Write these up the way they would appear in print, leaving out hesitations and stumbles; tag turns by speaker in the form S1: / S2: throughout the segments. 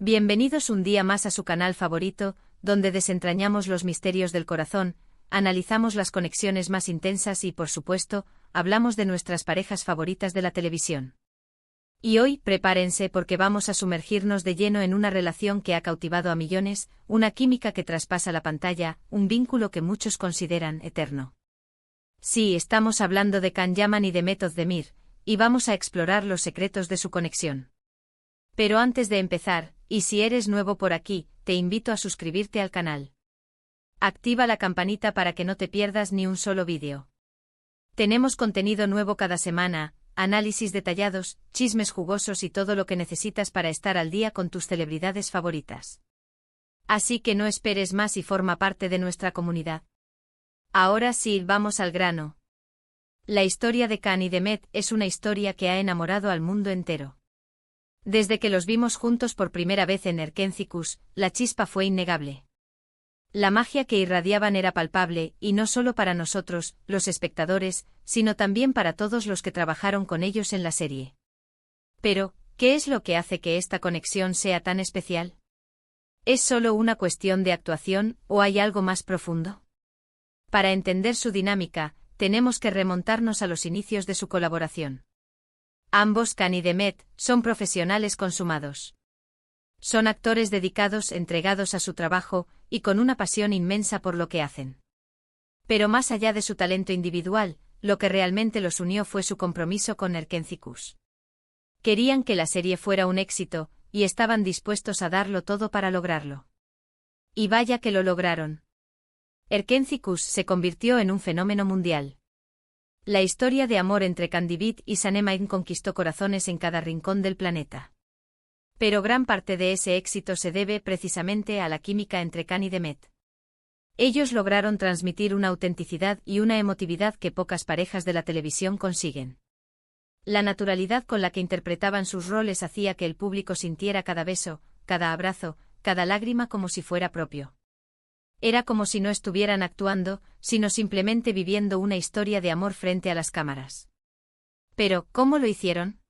S1: Bienvenidos un día más a su canal favorito, donde desentrañamos los misterios del corazón, analizamos las conexiones más intensas y, por supuesto, hablamos de nuestras parejas favoritas de la televisión. Y hoy, prepárense porque vamos a sumergirnos de lleno en una relación que ha cautivado a millones, una química que traspasa la pantalla, un vínculo que muchos consideran eterno. Sí, estamos hablando de Can Yaman y de Demet Özdemir, y vamos a explorar los secretos de su conexión. Pero antes de empezar, y si eres nuevo por aquí, te invito a suscribirte al canal. Activa la campanita para que no te pierdas ni un solo vídeo. Tenemos contenido nuevo cada semana, análisis detallados, chismes jugosos y todo lo que necesitas para estar al día con tus celebridades favoritas. Así que no esperes más y forma parte de nuestra comunidad. Ahora sí, vamos al grano. La historia de Can y Demet es una historia que ha enamorado al mundo entero. Desde que los vimos juntos por primera vez en Erkenci, la chispa fue innegable. La magia que irradiaban era palpable, y no solo para nosotros, los espectadores, sino también para todos los que trabajaron con ellos en la serie. Pero, ¿qué es lo que hace que esta conexión sea tan especial? ¿Es solo una cuestión de actuación, o hay algo más profundo? Para entender su dinámica, tenemos que remontarnos a los inicios de su colaboración. Ambos, Can y Demet, son profesionales consumados. Son actores dedicados, entregados a su trabajo, y con una pasión inmensa por lo que hacen. Pero más allá de su talento individual, lo que realmente los unió fue su compromiso con Erkenci. Querían que la serie fuera un éxito, y estaban dispuestos a darlo todo para lograrlo. Y vaya que lo lograron. Erkenci se convirtió en un fenómeno mundial. La historia de amor entre Candivit y Sanemayn conquistó corazones en cada rincón del planeta. Pero gran parte de ese éxito se debe precisamente a la química entre Can y Demet. Ellos lograron transmitir una autenticidad y una emotividad que pocas parejas de la televisión consiguen. La naturalidad con la que interpretaban sus roles hacía que el público sintiera cada beso, cada abrazo, cada lágrima como si fuera propio. Era como si no estuvieran actuando, sino simplemente viviendo una historia de amor frente a las cámaras. Pero, ¿cómo lo hicieron?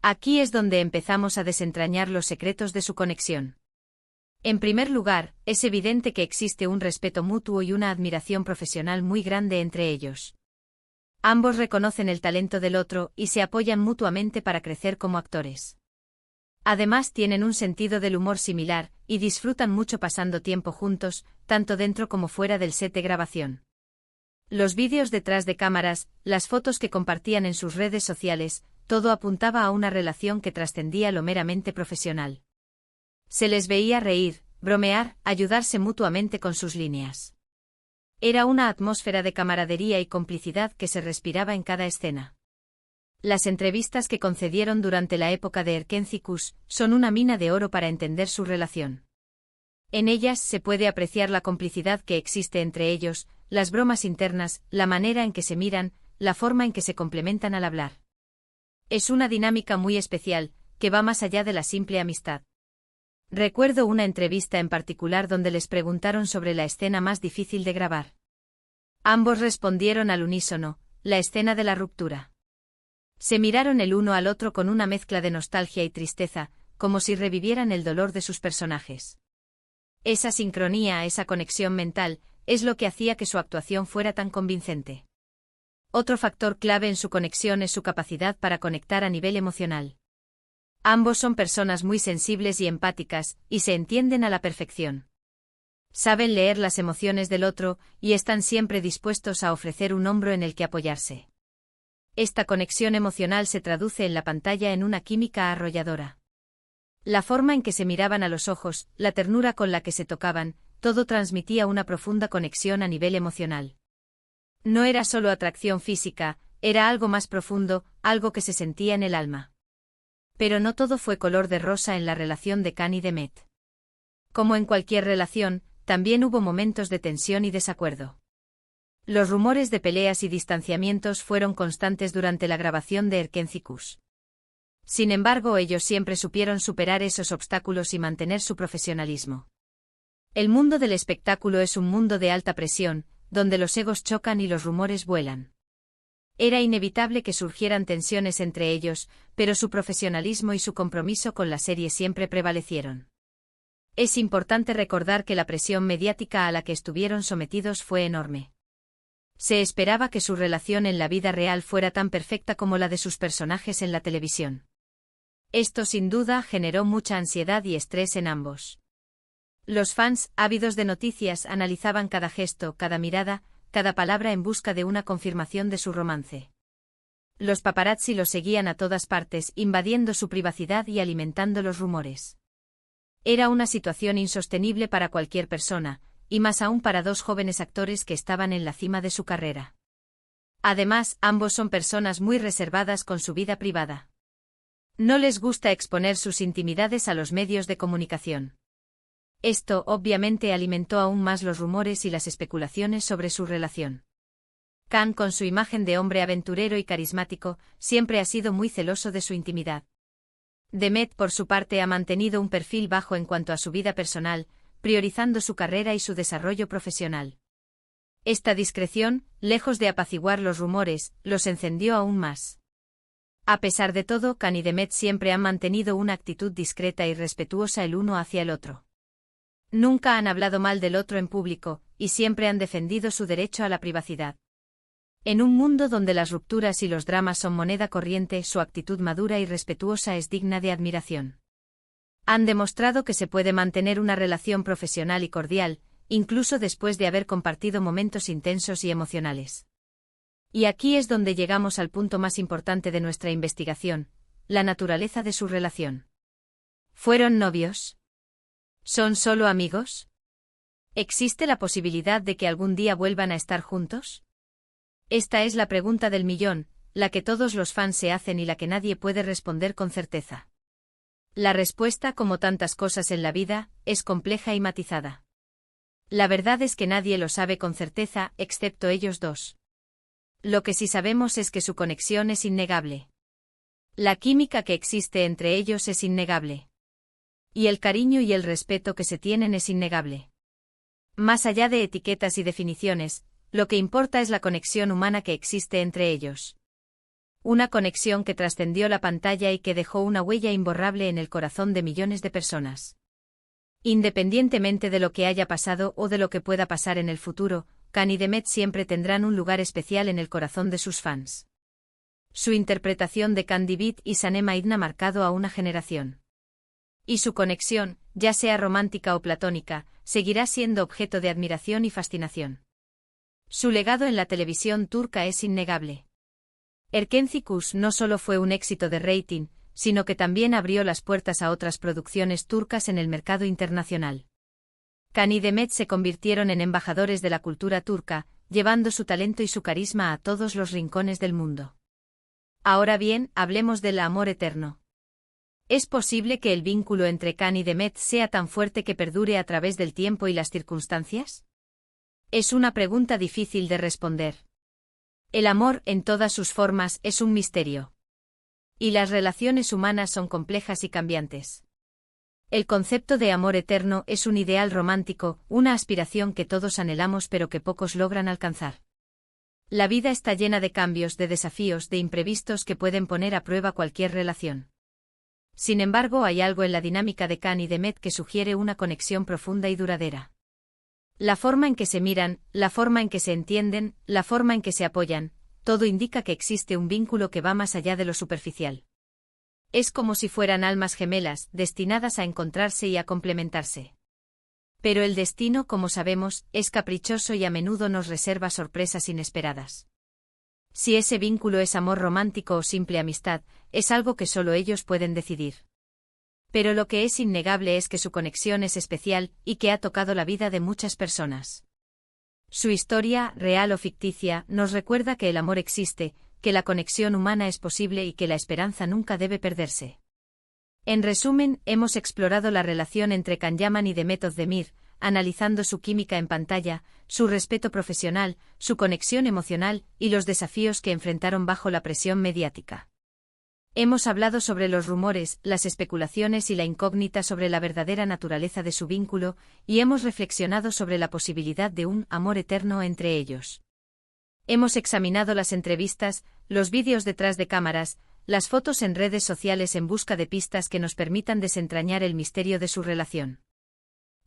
S1: Aquí es donde empezamos a desentrañar los secretos de su conexión. En primer lugar, es evidente que existe un respeto mutuo y una admiración profesional muy grande entre ellos. Ambos reconocen el talento del otro y se apoyan mutuamente para crecer como actores. Además tienen un sentido del humor similar, y disfrutan mucho pasando tiempo juntos, tanto dentro como fuera del set de grabación. Los vídeos detrás de cámaras, las fotos que compartían en sus redes sociales, todo apuntaba a una relación que trascendía lo meramente profesional. Se les veía reír, bromear, ayudarse mutuamente con sus líneas. Era una atmósfera de camaradería y complicidad que se respiraba en cada escena. Las entrevistas que concedieron durante la época de Erkenci son una mina de oro para entender su relación. En ellas se puede apreciar la complicidad que existe entre ellos, las bromas internas, la manera en que se miran, la forma en que se complementan al hablar. Es una dinámica muy especial, que va más allá de la simple amistad. Recuerdo una entrevista en particular donde les preguntaron sobre la escena más difícil de grabar. Ambos respondieron al unísono: la escena de la ruptura. Se miraron el uno al otro con una mezcla de nostalgia y tristeza, como si revivieran el dolor de sus personajes. Esa sincronía, esa conexión mental, es lo que hacía que su actuación fuera tan convincente. Otro factor clave en su conexión es su capacidad para conectar a nivel emocional. Ambos son personas muy sensibles y empáticas, y se entienden a la perfección. Saben leer las emociones del otro, y están siempre dispuestos a ofrecer un hombro en el que apoyarse. Esta conexión emocional se traduce en la pantalla en una química arrolladora. La forma en que se miraban a los ojos, la ternura con la que se tocaban, todo transmitía una profunda conexión a nivel emocional. No era solo atracción física, era algo más profundo, algo que se sentía en el alma. Pero no todo fue color de rosa en la relación de Can y Demet. Como en cualquier relación, también hubo momentos de tensión y desacuerdo. Los rumores de peleas y distanciamientos fueron constantes durante la grabación de Erkenci. Sin embargo, ellos siempre supieron superar esos obstáculos y mantener su profesionalismo. El mundo del espectáculo es un mundo de alta presión, donde los egos chocan y los rumores vuelan. Era inevitable que surgieran tensiones entre ellos, pero su profesionalismo y su compromiso con la serie siempre prevalecieron. Es importante recordar que la presión mediática a la que estuvieron sometidos fue enorme. Se esperaba que su relación en la vida real fuera tan perfecta como la de sus personajes en la televisión. Esto sin duda generó mucha ansiedad y estrés en ambos. Los fans, ávidos de noticias, analizaban cada gesto, cada mirada, cada palabra en busca de una confirmación de su romance. Los paparazzi los seguían a todas partes, invadiendo su privacidad y alimentando los rumores. Era una situación insostenible para cualquier persona, y más aún para dos jóvenes actores que estaban en la cima de su carrera. Además, ambos son personas muy reservadas con su vida privada. No les gusta exponer sus intimidades a los medios de comunicación. Esto, obviamente, alimentó aún más los rumores y las especulaciones sobre su relación. Khan, con su imagen de hombre aventurero y carismático, siempre ha sido muy celoso de su intimidad. Demet, por su parte, ha mantenido un perfil bajo en cuanto a su vida personal, priorizando su carrera y su desarrollo profesional. Esta discreción, lejos de apaciguar los rumores, los encendió aún más. A pesar de todo, Khan y Demet siempre han mantenido una actitud discreta y respetuosa el uno hacia el otro. Nunca han hablado mal del otro en público, y siempre han defendido su derecho a la privacidad. En un mundo donde las rupturas y los dramas son moneda corriente, su actitud madura y respetuosa es digna de admiración. Han demostrado que se puede mantener una relación profesional y cordial, incluso después de haber compartido momentos intensos y emocionales. Y aquí es donde llegamos al punto más importante de nuestra investigación, la naturaleza de su relación. ¿Fueron novios? ¿Son solo amigos? ¿Existe la posibilidad de que algún día vuelvan a estar juntos? Esta es la pregunta del millón, la que todos los fans se hacen y la que nadie puede responder con certeza. La respuesta, como tantas cosas en la vida, es compleja y matizada. La verdad es que nadie lo sabe con certeza, excepto ellos dos. Lo que sí sabemos es que su conexión es innegable. La química que existe entre ellos es innegable. Y el cariño y el respeto que se tienen es innegable. Más allá de etiquetas y definiciones, lo que importa es la conexión humana que existe entre ellos. Una conexión que trascendió la pantalla y que dejó una huella imborrable en el corazón de millones de personas. Independientemente de lo que haya pasado o de lo que pueda pasar en el futuro, Khan y Demet siempre tendrán un lugar especial en el corazón de sus fans. Su interpretación de Candy Beat y Sanem Aidna ha marcado a una generación. Y su conexión, ya sea romántica o platónica, seguirá siendo objeto de admiración y fascinación. Su legado en la televisión turca es innegable. Erkenci Kuş no solo fue un éxito de rating, sino que también abrió las puertas a otras producciones turcas en el mercado internacional. Khan y Demet se convirtieron en embajadores de la cultura turca, llevando su talento y su carisma a todos los rincones del mundo. Ahora bien, hablemos del amor eterno. ¿Es posible que el vínculo entre Khan y Demet sea tan fuerte que perdure a través del tiempo y las circunstancias? Es una pregunta difícil de responder. El amor, en todas sus formas, es un misterio. Y las relaciones humanas son complejas y cambiantes. El concepto de amor eterno es un ideal romántico, una aspiración que todos anhelamos pero que pocos logran alcanzar. La vida está llena de cambios, de desafíos, de imprevistos que pueden poner a prueba cualquier relación. Sin embargo, hay algo en la dinámica de Khan y Demet que sugiere una conexión profunda y duradera. La forma en que se miran, la forma en que se entienden, la forma en que se apoyan, todo indica que existe un vínculo que va más allá de lo superficial. Es como si fueran almas gemelas, destinadas a encontrarse y a complementarse. Pero el destino, como sabemos, es caprichoso y a menudo nos reserva sorpresas inesperadas. Si ese vínculo es amor romántico o simple amistad, es algo que solo ellos pueden decidir. Pero lo que es innegable es que su conexión es especial y que ha tocado la vida de muchas personas. Su historia, real o ficticia, nos recuerda que el amor existe, que la conexión humana es posible y que la esperanza nunca debe perderse. En resumen, hemos explorado la relación entre Can Yaman y Demet Özdemir, analizando su química en pantalla, su respeto profesional, su conexión emocional y los desafíos que enfrentaron bajo la presión mediática. Hemos hablado sobre los rumores, las especulaciones y la incógnita sobre la verdadera naturaleza de su vínculo, y hemos reflexionado sobre la posibilidad de un amor eterno entre ellos. Hemos examinado las entrevistas, los vídeos detrás de cámaras, las fotos en redes sociales en busca de pistas que nos permitan desentrañar el misterio de su relación.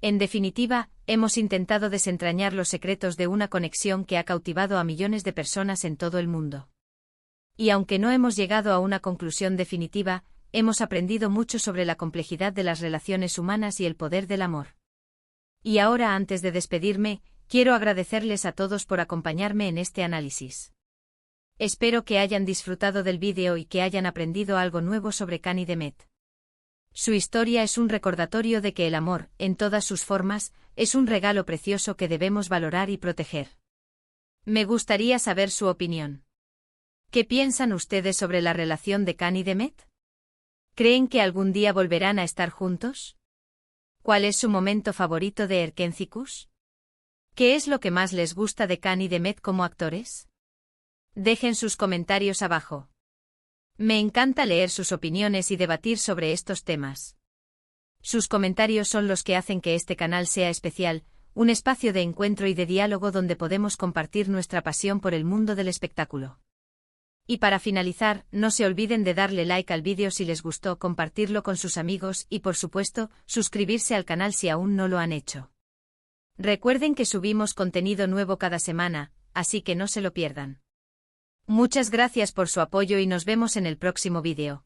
S1: En definitiva, hemos intentado desentrañar los secretos de una conexión que ha cautivado a millones de personas en todo el mundo. Y aunque no hemos llegado a una conclusión definitiva, hemos aprendido mucho sobre la complejidad de las relaciones humanas y el poder del amor. Y ahora, antes de despedirme, quiero agradecerles a todos por acompañarme en este análisis. Espero que hayan disfrutado del vídeo y que hayan aprendido algo nuevo sobre Cani Demet. Su historia es un recordatorio de que el amor, en todas sus formas, es un regalo precioso que debemos valorar y proteger. Me gustaría saber su opinión. ¿Qué piensan ustedes sobre la relación de Cani Demet? ¿Creen que algún día volverán a estar juntos? ¿Cuál es su momento favorito de Erkencikus? ¿Qué es lo que más les gusta de Cani Demet como actores? Dejen sus comentarios abajo. Me encanta leer sus opiniones y debatir sobre estos temas. Sus comentarios son los que hacen que este canal sea especial, un espacio de encuentro y de diálogo donde podemos compartir nuestra pasión por el mundo del espectáculo. Y para finalizar, no se olviden de darle like al vídeo si les gustó, compartirlo con sus amigos y, por supuesto, suscribirse al canal si aún no lo han hecho. Recuerden que subimos contenido nuevo cada semana, así que no se lo pierdan. Muchas gracias por su apoyo y nos vemos en el próximo vídeo.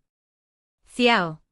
S1: Ciao.